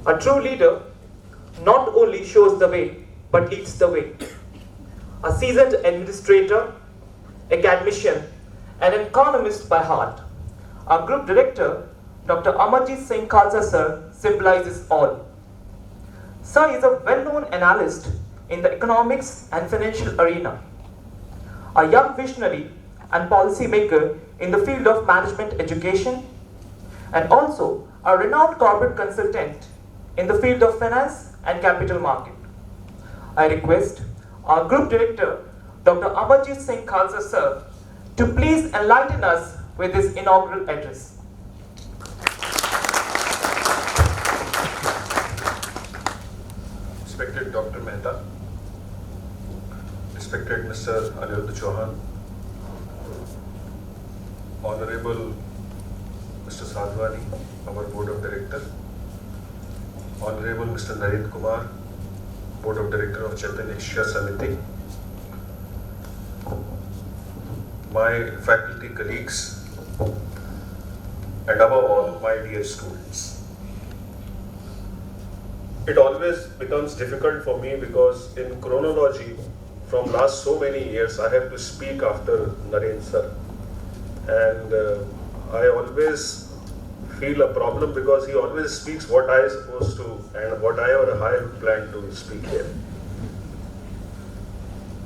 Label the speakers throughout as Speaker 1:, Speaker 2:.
Speaker 1: A true leader not only shows the way, but leads the way. A seasoned administrator, academician, and an economist by heart, our group director, Dr. Amarjeet Singh Khalsa sir, symbolizes all. Sir is a well-known analyst in the economics and financial arena, a young visionary and policymaker in the field of management education, and also a renowned corporate consultant in the field of finance and capital market. I request our group director, Dr. Amarjeet Singh Khalsa sir, to please enlighten us with his inaugural address.
Speaker 2: Respected Dr. Mehta, respected Mr. Anirudh Chauhan, Honorable Mr. Sadhwani, our Board of Director, Honorable Mr. Naren Kumar, Board of Director of Chaitanya Shiksha Samiti, my faculty colleagues, and above all, my dear students. It always becomes difficult for me because in chronology, from last so many years, I have to speak after Naren sir. And I always feel a problem because he always speaks what I am supposed to and what I plan to speak here.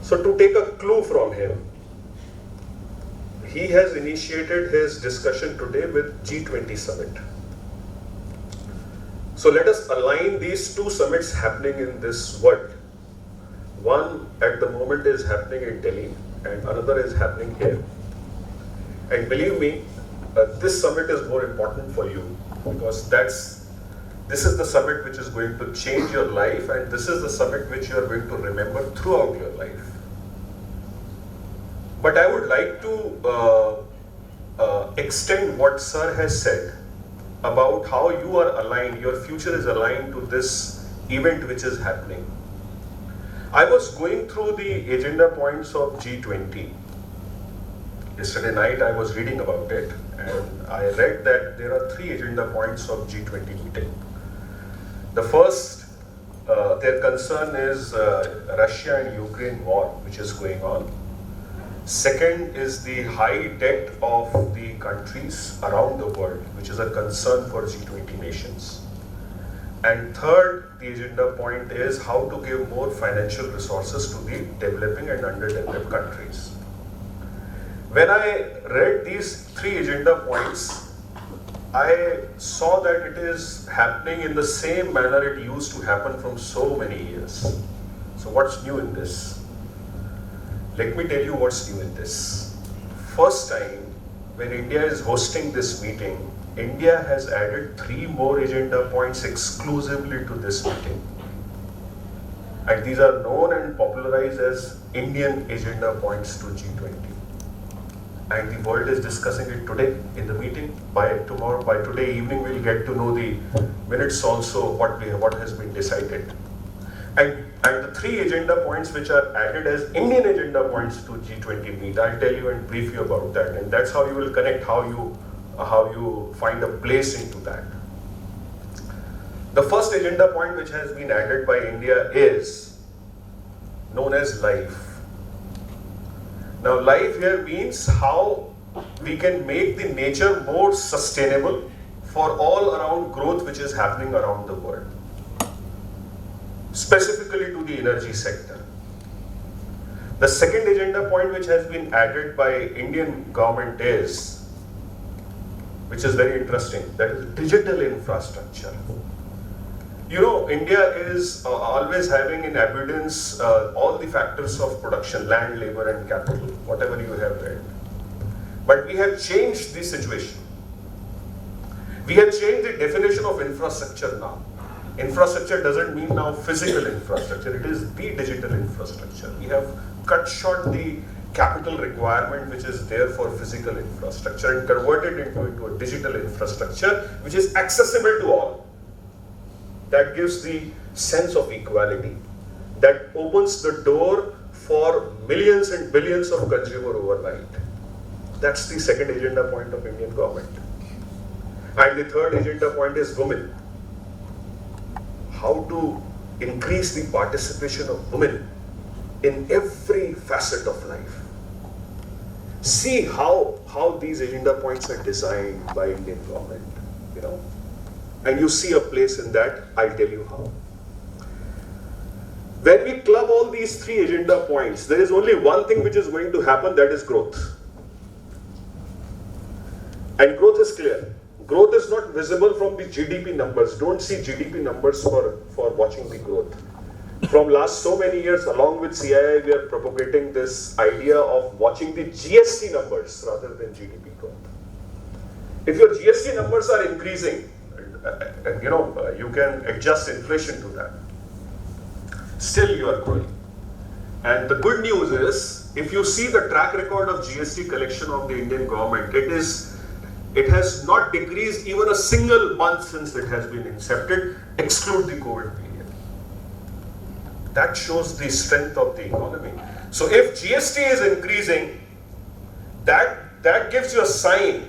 Speaker 2: So to take a clue from him, he has initiated his discussion today with G20 Summit. So let us align these two summits happening in this world. One at the moment is happening in Delhi and another is happening here. And believe me, this summit is more important for you because this is the summit which is going to change your life, and this is the summit which you are going to remember throughout your life. But I would like to extend what Sir has said about how you are aligned, your future is aligned to this event which is happening. I was going through the agenda points of G20. Yesterday night I was reading about it and I read that there are 3 agenda points of G20 meeting. The first, their concern is Russia and Ukraine war which is going on. Second is the high debt of the countries around the world, which is a concern for G20 nations. And third, the agenda point is how to give more financial resources to the developing and underdeveloped countries. When I read these 3 agenda points, I saw that it is happening in the same manner it used to happen from so many years. So what's new in this? Let me tell you what's new in this. First time, when India is hosting this meeting, India has added 3 more agenda points exclusively to this meeting. And these are known and popularized as Indian agenda points to G20. And the world is discussing it today in the meeting. By today evening, we'll get to know the minutes also, what has been decided. And the 3 agenda points which are added as Indian agenda points to G20 meet, I'll tell you and brief you about that. And that's how you will connect, how you find a place into that. The first agenda point which has been added by India is known as life. Now life here means how we can make the nature more sustainable for all around growth which is happening around the world. Specifically to the energy sector. The second agenda point which has been added by Indian government is, which is very interesting, that is digital infrastructure. You know, India is always having in abundance all the factors of production, land, labor and capital, whatever you have read. But we have changed the situation. We have changed the definition of infrastructure now. Infrastructure doesn't mean now physical infrastructure, it is the digital infrastructure. We have cut short the capital requirement which is there for physical infrastructure and converted it into a digital infrastructure which is accessible to all. That gives the sense of equality. That opens the door for millions and billions of consumers overnight. That's the second agenda point of Indian government. And the third agenda point is women. how to increase the participation of women in every facet of life. See how these agenda points are designed by Indian government, and you see a place in that. I'll tell you how. When we club all these three agenda points, there is only one thing which is going to happen, that is growth. And growth is clear. Growth is not visible from the GDP numbers. Don't see GDP numbers for watching the growth. From last so many years, along with CII, we are propagating this idea of watching the GST numbers rather than GDP growth. If your GST numbers are increasing, you can adjust inflation to that. Still you are growing. And the good news is, if you see the track record of GST collection of the Indian government, it has not decreased even a single month since it has been incepted, exclude the COVID period. That shows the strength of the economy. So if GST is increasing, that gives you a sign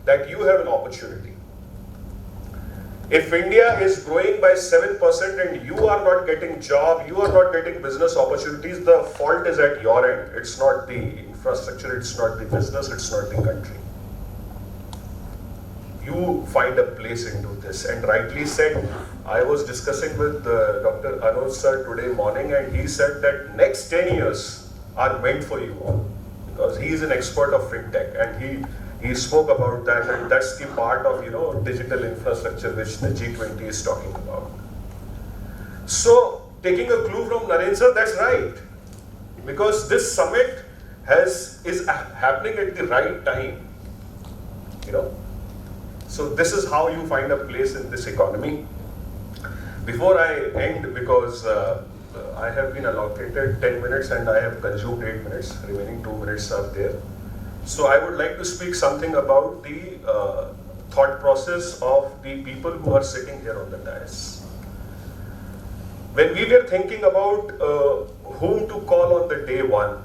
Speaker 2: that you have an opportunity. If India is growing by 7% and you are not getting job, you are not getting business opportunities, the fault is at your end. It's not the infrastructure, it's not the business, it's not the country. You find a place into this, and rightly said. I was discussing with Dr. Anuj sir today morning, and he said that next 10 years are meant for you all, because he is an expert of fintech, and he spoke about that, and that's the part of digital infrastructure which the G20 is talking about. So taking a clue from Naren sir, that's right, because this summit is happening at the right time. So this is how you find a place in this economy. Before I end, because I have been allocated 10 minutes and I have consumed 8 minutes, remaining 2 minutes are there. So I would like to speak something about the thought process of the people who are sitting here on the dais. When we were thinking about whom to call on the day one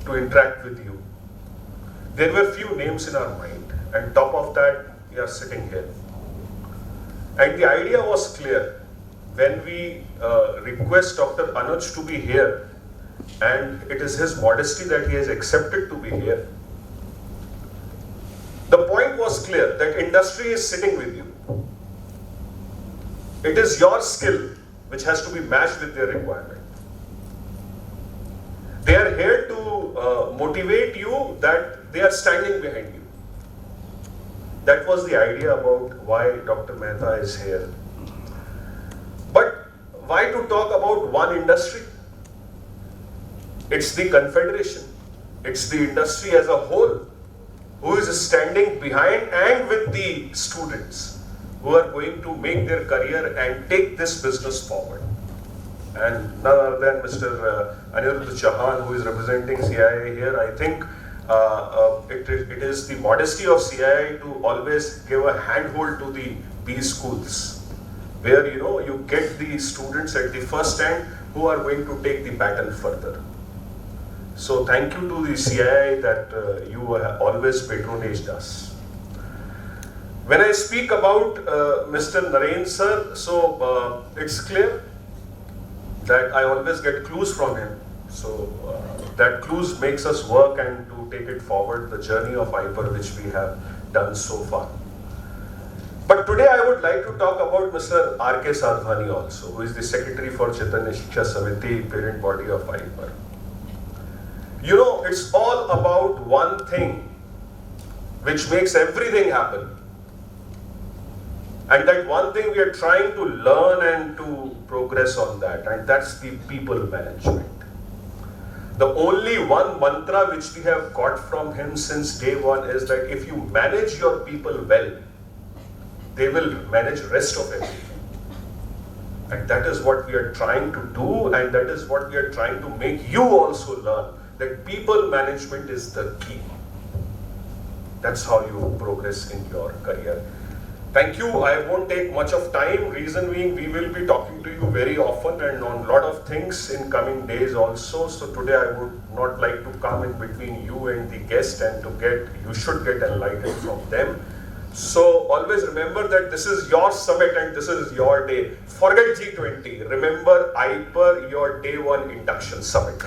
Speaker 2: to interact with you, there were few names in our mind, and top of that, we are sitting here. And the idea was clear. When we request Dr. Anuj to be here, and it is his modesty that he has accepted to be here, the point was clear that industry is sitting with you. It is your skill which has to be matched with their requirement. They are here to motivate you, that they are standing behind you. That was the idea about why Dr. Mehta is here. But why to talk about one industry? It's the confederation. It's the industry as a whole who is standing behind and with the students who are going to make their career and take this business forward. And none other than Mr. Anirudh Chauhan, who is representing CII here. I think it is the modesty of CII to always give a handhold to the B schools, where you get the students at the first hand who are going to take the baton further. So thank you to the CII that you have always patronaged us. When I speak about Mr. Naren sir, so it's clear that I always get clues from him. So that clues makes us work and to take it forward, the journey of IPER which we have done so far. But today I would like to talk about Mr. R.K. Sadhwani also, who is the Secretary for Chaitanya Shiksha Samiti, parent body of IPER. It's all about one thing which makes everything happen. And that one thing we are trying to learn and to progress on that, and that's the people management. The only one mantra which we have got from him since day one is that if you manage your people well, they will manage rest of everything. And that is what we are trying to do, and that is what we are trying to make you also learn, that people management is the key. That's how you progress in your career. Thank you. I won't take much of time. Reason being, we will be talking to you very often and on a lot of things in coming days also. So today I would not like to come in between you and the guest and you should get enlightened from them. So always remember that this is your summit and this is your day. Forget G20. Remember IPER, your day one induction summit.